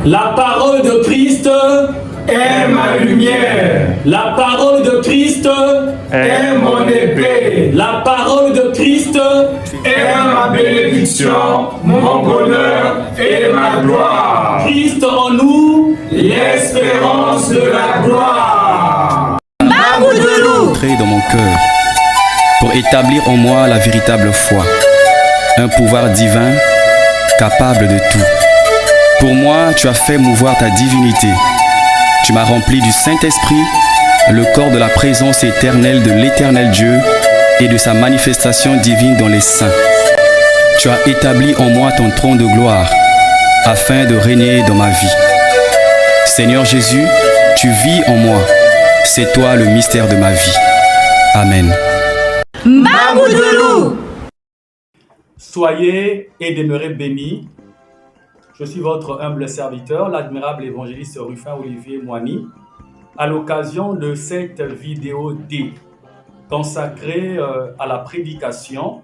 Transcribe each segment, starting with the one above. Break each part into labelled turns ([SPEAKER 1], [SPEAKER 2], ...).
[SPEAKER 1] La parole de Christ
[SPEAKER 2] est ma lumière.
[SPEAKER 1] La parole de Christ
[SPEAKER 2] est mon épée.
[SPEAKER 1] La parole de Christ
[SPEAKER 2] est ma bénédiction, mon bonheur et ma gloire.
[SPEAKER 1] Christ en nous,
[SPEAKER 2] l'espérance de la gloire.
[SPEAKER 3] Entrer dans mon cœur pour établir en moi la véritable foi, un pouvoir divin capable de tout. Pour moi, tu as fait mouvoir ta divinité. Tu m'as rempli du Saint-Esprit, le corps de la présence éternelle de l'Éternel Dieu et de sa manifestation divine dans les saints. Tu as établi en moi ton trône de gloire, afin de régner dans ma vie. Seigneur Jésus, tu vis en moi. C'est toi le mystère de ma vie. Amen.
[SPEAKER 1] Soyez et demeurez bénis. Je suis votre humble serviteur, l'admirable évangéliste Rufin Olivier Moigny, à l'occasion de cette vidéo D consacrée à la prédication.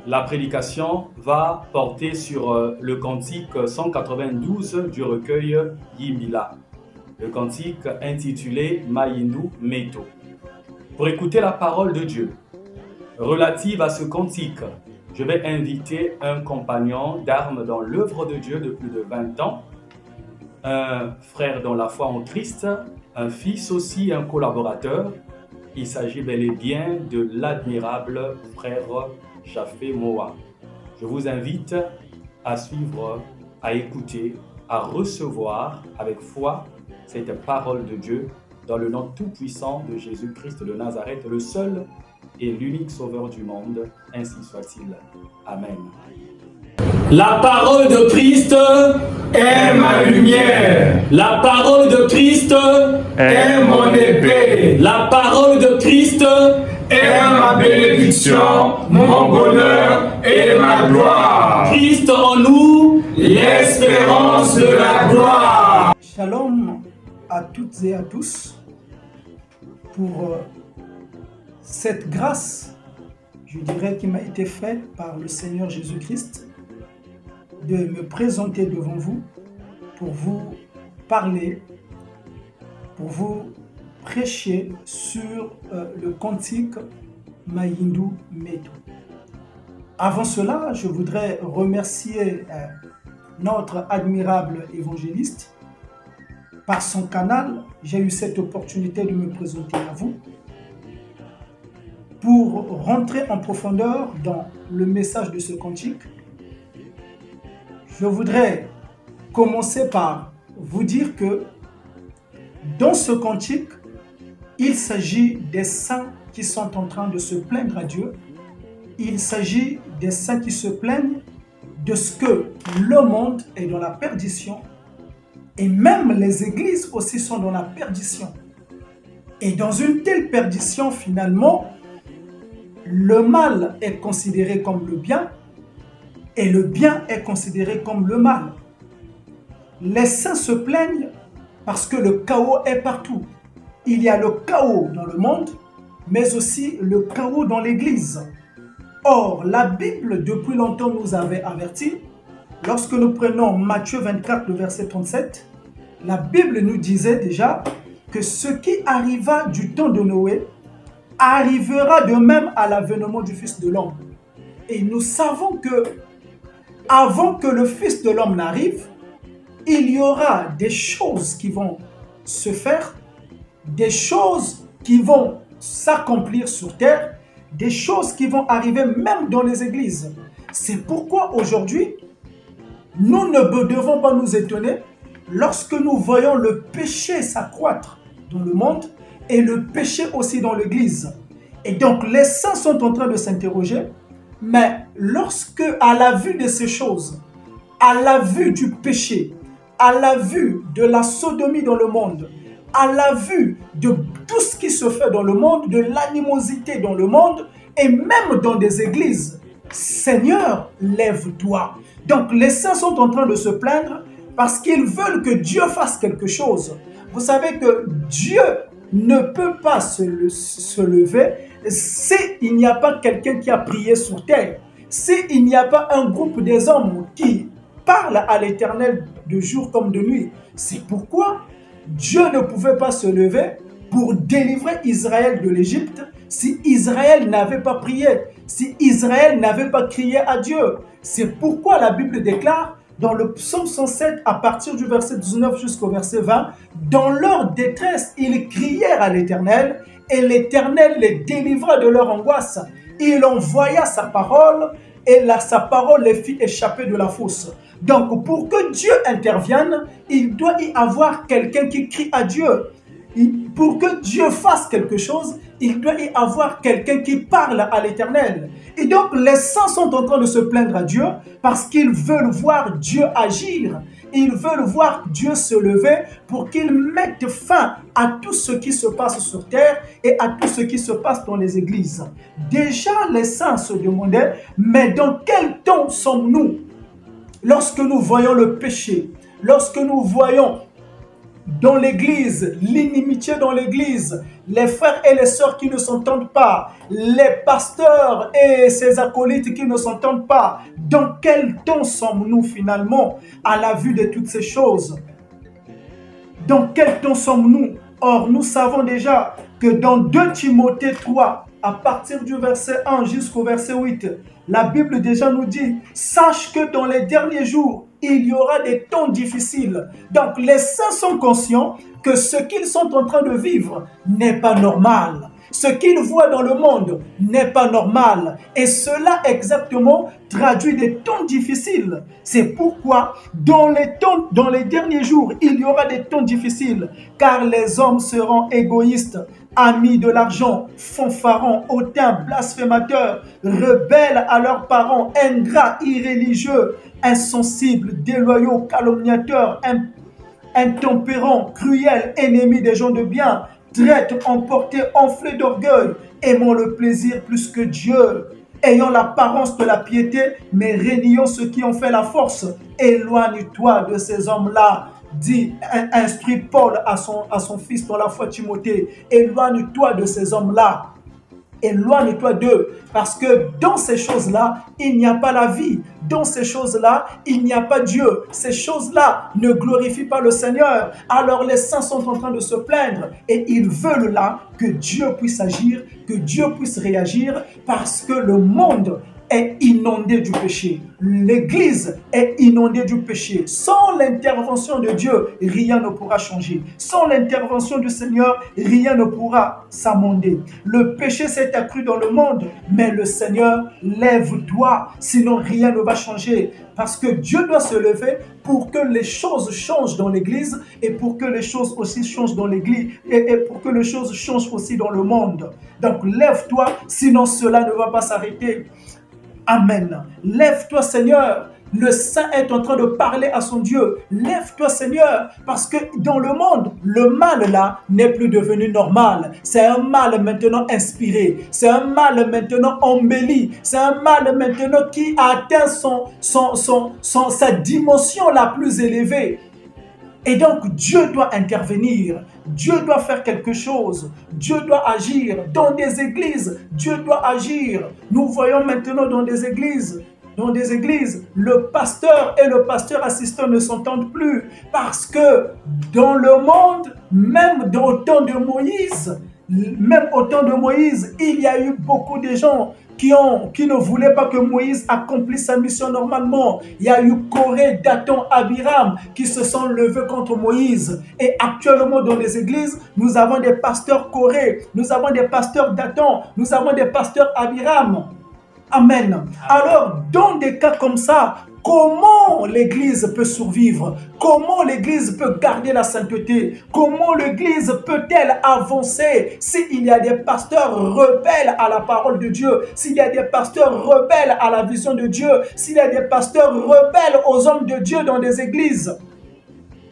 [SPEAKER 1] La prédication va porter sur le cantique 192 du recueil Yimila, le cantique intitulé Mayindu Meto. Pour écouter la parole de Dieu relative à ce cantique, je vais inviter un compagnon d'armes dans l'œuvre de Dieu de plus de 20 ans, un frère dans la foi en Christ, un fils aussi, un collaborateur. Il s'agit bel et bien de l'admirable frère Jafé Moa. Je vous invite à suivre, à écouter, à recevoir avec foi cette parole de Dieu dans le nom tout-puissant de Jésus-Christ de Nazareth, le seul et l'unique sauveur du monde, ainsi soit-il. Amen. La parole de Christ
[SPEAKER 2] est ma lumière.
[SPEAKER 1] La parole de Christ
[SPEAKER 2] est mon épée.
[SPEAKER 1] La parole de Christ
[SPEAKER 2] est ma bénédiction, mon bonheur et ma gloire.
[SPEAKER 1] Christ en nous,
[SPEAKER 2] l'espérance de la gloire.
[SPEAKER 4] Shalom à toutes et à tous pour cette grâce, je dirais, qui m'a été faite par le Seigneur Jésus-Christ de me présenter devant vous pour vous parler, pour vous prêcher sur le cantique Mayindu Meto. Avant cela, je voudrais remercier notre admirable évangéliste. Par son canal, j'ai eu cette opportunité de me présenter à vous pour rentrer en profondeur dans le message de ce cantique. Je voudrais commencer par vous dire que dans ce cantique, il s'agit des saints qui sont en train de se plaindre à Dieu. Il s'agit des saints qui se plaignent de ce que le monde est dans la perdition et même les églises aussi sont dans la perdition. Et dans une telle perdition, finalement, le mal est considéré comme le bien et le bien est considéré comme le mal. Les saints se plaignent parce que le chaos est partout. Il y a le chaos dans le monde, mais aussi le chaos dans l'Église. Or, la Bible, depuis longtemps, nous avait avertis. Lorsque nous prenons Matthieu 24, le verset 37, la Bible nous disait déjà que ce qui arriva du temps de Noé arrivera de même à l'avènement du Fils de l'homme. Et nous savons que avant que le Fils de l'homme n'arrive, il y aura des choses qui vont se faire, des choses qui vont s'accomplir sur terre, des choses qui vont arriver même dans les églises. C'est pourquoi aujourd'hui, nous ne devons pas nous étonner lorsque nous voyons le péché s'accroître dans le monde et le péché aussi dans l'église. Et donc les saints sont en train de s'interroger, mais lorsque à la vue de ces choses, à la vue du péché, à la vue de la sodomie dans le monde, à la vue de tout ce qui se fait dans le monde, de l'animosité dans le monde et même dans des églises, Seigneur, lève-toi. Donc les saints sont en train de se plaindre parce qu'ils veulent que Dieu fasse quelque chose. Vous savez que Dieu ne peut pas se lever s'il n'y a pas quelqu'un qui a prié sur terre, s'il n'y a pas un groupe des hommes qui parlent à l'Éternel de jour comme de nuit. C'est pourquoi Dieu ne pouvait pas se lever pour délivrer Israël de l'Égypte si Israël n'avait pas prié, si Israël n'avait pas crié à Dieu. C'est pourquoi la Bible déclare dans le psaume 107, à partir du verset 19 jusqu'au verset 20, dans leur détresse, ils crièrent à l'Éternel, et l'Éternel les délivra de leur angoisse. Il envoya sa parole, et sa parole les fit échapper de la fosse. Donc, pour que Dieu intervienne, il doit y avoir quelqu'un qui crie à Dieu. Pour que Dieu fasse quelque chose, il doit y avoir quelqu'un qui parle à l'Éternel. Et donc, les saints sont en train de se plaindre à Dieu parce qu'ils veulent voir Dieu agir. Ils veulent voir Dieu se lever pour qu'il mette fin à tout ce qui se passe sur terre et à tout ce qui se passe dans les églises. Déjà, les saints se demandaient, mais dans quel temps sommes-nous? Lorsque nous voyons le péché, lorsque nous voyons dans l'église, l'inimitié dans l'église, les frères et les sœurs qui ne s'entendent pas, les pasteurs et ses acolytes qui ne s'entendent pas, dans quel temps sommes-nous finalement à la vue de toutes ces choses? Dans quel temps sommes-nous? Or, nous savons déjà que dans 2 Timothée 3, à partir du verset 1 jusqu'au verset 8, la Bible déjà nous dit « Sache que dans les derniers jours, il y aura des temps difficiles. » Donc les saints sont conscients que ce qu'ils sont en train de vivre n'est pas normal. Ce qu'ils voient dans le monde n'est pas normal. Et cela exactement traduit des temps difficiles. C'est pourquoi dans les derniers jours, il y aura des temps difficiles, car les hommes seront égoïstes, amis de l'argent, fanfarons, hautains, blasphémateurs, rebelles à leurs parents, ingrats, irréligieux, insensibles, déloyaux, calomniateurs, intempérants, cruels, ennemis des gens de bien, traîtres, emportés, enflés d'orgueil, aimant le plaisir plus que Dieu, ayant l'apparence de la piété, mais réniant ceux qui ont fait la force. Éloigne-toi de ces hommes-là. Dit, instruit Paul à son fils dans la foi Timothée, éloigne-toi de ces hommes-là, éloigne-toi d'eux, parce que dans ces choses-là, il n'y a pas la vie, dans ces choses-là, il n'y a pas Dieu, ces choses-là ne glorifient pas le Seigneur. Alors les saints sont en train de se plaindre et ils veulent là que Dieu puisse agir, que Dieu puisse réagir, parce que le monde est inondé du péché. L'Église est inondée du péché. Sans l'intervention de Dieu, rien ne pourra changer. Sans l'intervention du Seigneur, rien ne pourra s'amender. Le péché s'est accru dans le monde, mais le Seigneur, lève-toi, sinon rien ne va changer. Parce que Dieu doit se lever pour que les choses changent dans l'Église et pour que les choses aussi changent dans l'Église et pour que les choses changent aussi dans le monde. Donc lève-toi, sinon cela ne va pas s'arrêter. Amen. Lève-toi, Seigneur. Le saint est en train de parler à son Dieu. Lève-toi, Seigneur, parce que dans le monde, le mal là n'est plus devenu normal. C'est un mal maintenant inspiré. C'est un mal maintenant embelli. C'est un mal maintenant qui atteint sa dimension la plus élevée. Et donc, Dieu doit intervenir. Dieu doit faire quelque chose. Dieu doit agir. Dans des églises, Dieu doit agir. Nous voyons maintenant dans des églises, le pasteur et le pasteur assistant ne s'entendent plus. Parce que dans le monde, même au temps de Moïse, il y a eu beaucoup de gens qui ne voulaient pas que Moïse accomplisse sa mission normalement. Il y a eu Corée, Dathan, Abiram qui se sont levés contre Moïse. Et actuellement dans les églises, nous avons des pasteurs Corée, nous avons des pasteurs Dathan, nous avons des pasteurs Abiram. Amen. Alors, dans des cas comme ça, comment l'Église peut survivre? Comment l'Église peut garder la sainteté? Comment l'Église peut-elle avancer s'il y a des pasteurs rebelles à la parole de Dieu? S'il y a des pasteurs rebelles à la vision de Dieu? S'il y a des pasteurs rebelles aux hommes de Dieu dans des églises?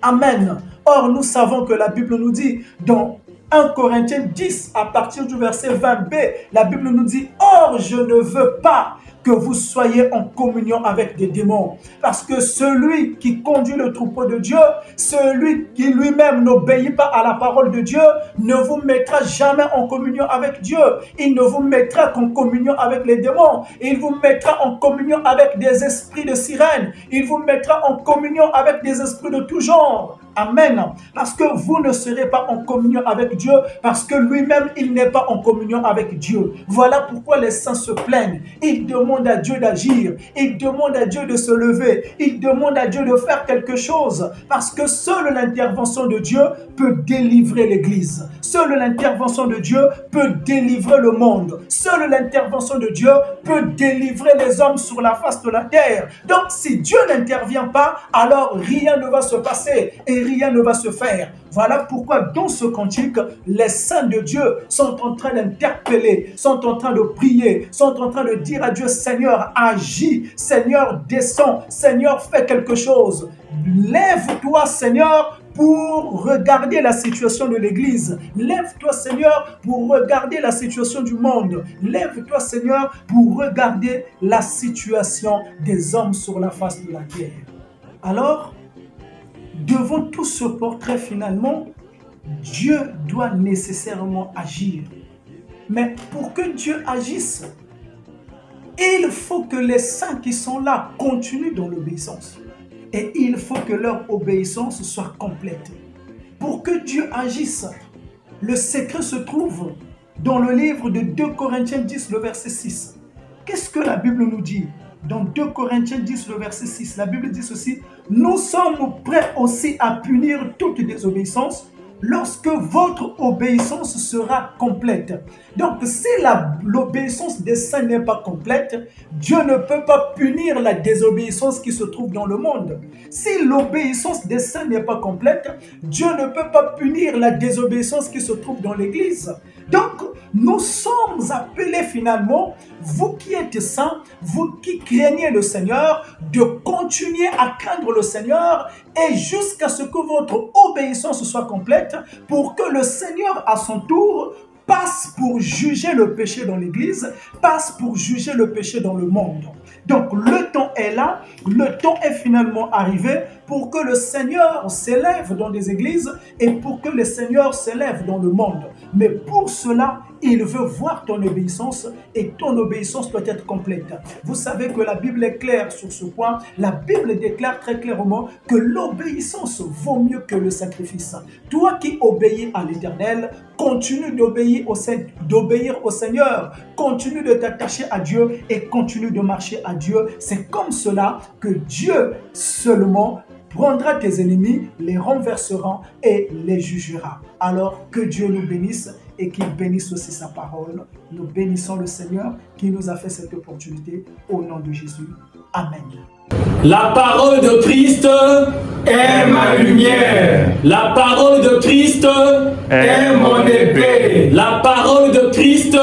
[SPEAKER 4] Amen. Or, nous savons que la Bible nous dit dans 1 Corinthiens 10, à partir du verset 20b, la Bible nous dit « Or, je ne veux pas que vous soyez en communion avec des démons. Parce que celui qui conduit le troupeau de Dieu, celui qui lui-même n'obéit pas à la parole de Dieu, ne vous mettra jamais en communion avec Dieu. Il ne vous mettra qu'en communion avec les démons. Il vous mettra en communion avec des esprits de sirène. Il vous mettra en communion avec des esprits de tout genre. Amen. Parce que vous ne serez pas en communion avec Dieu, parce que lui-même, il n'est pas en communion avec Dieu. Voilà pourquoi les saints se plaignent. Ils demandent à Dieu d'agir. Ils demandent à Dieu de se lever. Ils demandent à Dieu de faire quelque chose. Parce que seule l'intervention de Dieu peut délivrer l'Église. Seule l'intervention de Dieu peut délivrer le monde. Seule l'intervention de Dieu peut délivrer les hommes sur la face de la terre. Donc, si Dieu n'intervient pas, alors rien ne va se passer et rien ne va se faire. Voilà pourquoi dans ce cantique, les saints de Dieu sont en train d'interpeller, sont en train de prier, sont en train de dire à Dieu, Seigneur, agis, Seigneur, descends, Seigneur, fais quelque chose. Lève-toi, Seigneur, pour regarder la situation de l'Église. Lève-toi, Seigneur, pour regarder la situation du monde. Lève-toi, Seigneur, pour regarder la situation des hommes sur la face de la terre. Alors, devant tout ce portrait, finalement, Dieu doit nécessairement agir. Mais pour que Dieu agisse, il faut que les saints qui sont là continuent dans l'obéissance. Et il faut que leur obéissance soit complète. Pour que Dieu agisse, le secret se trouve dans le livre de 2 Corinthiens 10, le verset 6. Qu'est-ce que la Bible nous dit? Dans 2 Corinthiens 10, le verset 6, la Bible dit ceci: nous sommes prêts aussi à punir toute désobéissance lorsque votre obéissance sera complète. Donc, si l'obéissance des saints n'est pas complète, Dieu ne peut pas punir la désobéissance qui se trouve dans le monde. Si l'obéissance des saints n'est pas complète, Dieu ne peut pas punir la désobéissance qui se trouve dans l'Église. Donc, nous sommes appelés finalement, vous qui êtes saints, vous qui craignez le Seigneur, de continuer à craindre le Seigneur et jusqu'à ce que votre obéissance soit complète pour que le Seigneur, à son tour, passe pour juger le péché dans l'Église, passe pour juger le péché dans le monde. Donc le temps est là, le temps est finalement arrivé pour que le Seigneur s'élève dans des églises et pour que le Seigneur s'élève dans le monde. Mais pour cela, il veut voir ton obéissance et ton obéissance doit être complète. Vous savez que la Bible est claire sur ce point. La Bible déclare très clairement que l'obéissance vaut mieux que le sacrifice. Toi qui obéis à l'Éternel, continue d'obéir au Seigneur, continue de t'attacher à Dieu et continue de marcher à Dieu. C'est comme cela que Dieu seulement prendra tes ennemis, les renversera et les jugera. Alors que Dieu nous bénisse et qu'il bénisse aussi sa parole. Nous bénissons le Seigneur qui nous a fait cette opportunité au nom de Jésus. Amen.
[SPEAKER 1] La parole de Christ
[SPEAKER 2] est ma lumière.
[SPEAKER 1] La parole de Christ
[SPEAKER 2] est mon épée.
[SPEAKER 1] La parole de Christ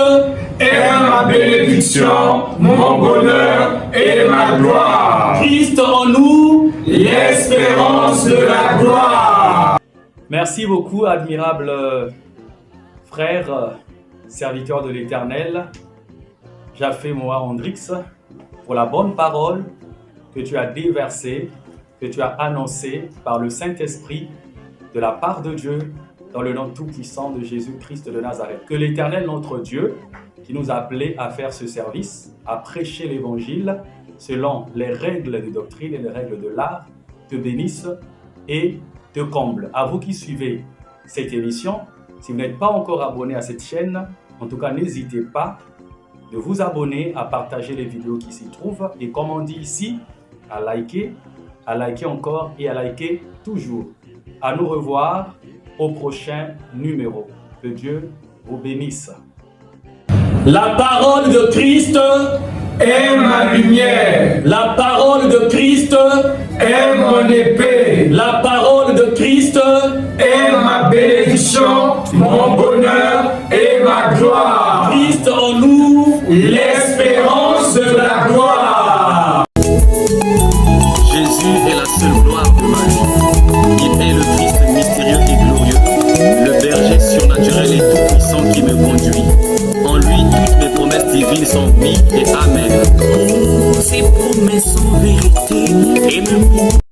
[SPEAKER 2] est ma bénédiction, mon bonheur et ma gloire.
[SPEAKER 1] Christ en nous,
[SPEAKER 2] l'espérance de la gloire.
[SPEAKER 1] Merci beaucoup, admirable frère, serviteur de l'Éternel, Jaffé Moa Hendrix, pour la bonne parole que tu as déversée, que tu as annoncée par le Saint-Esprit de la part de Dieu, dans le nom tout-puissant de Jésus-Christ de Nazareth. Que l'Éternel, notre Dieu, qui nous a appelés à faire ce service, à prêcher l'Évangile selon les règles de doctrine et les règles de l'art, te bénisse et te comble. À vous qui suivez cette émission, si vous n'êtes pas encore abonné à cette chaîne, en tout cas, n'hésitez pas de vous abonner, à partager les vidéos qui s'y trouvent et comme on dit ici, à liker encore et à liker toujours. À nous revoir au prochain numéro. Que Dieu vous bénisse. La parole de Christ
[SPEAKER 2] est ma lumière.
[SPEAKER 1] La parole de Christ
[SPEAKER 2] est mon épée.
[SPEAKER 1] La parole de Christ
[SPEAKER 2] est ma bénédiction, mon bonheur et ma gloire.
[SPEAKER 1] Christ en nous,
[SPEAKER 2] l'espérance de la gloire.
[SPEAKER 3] Jésus est la seule gloire de ma vie. Il est le Christ mystérieux et glorieux, le berger surnaturel et tout-puissant qui me conduit. En lui, toutes mes promesses divines sont oui et amen.
[SPEAKER 2] Aimez-vous.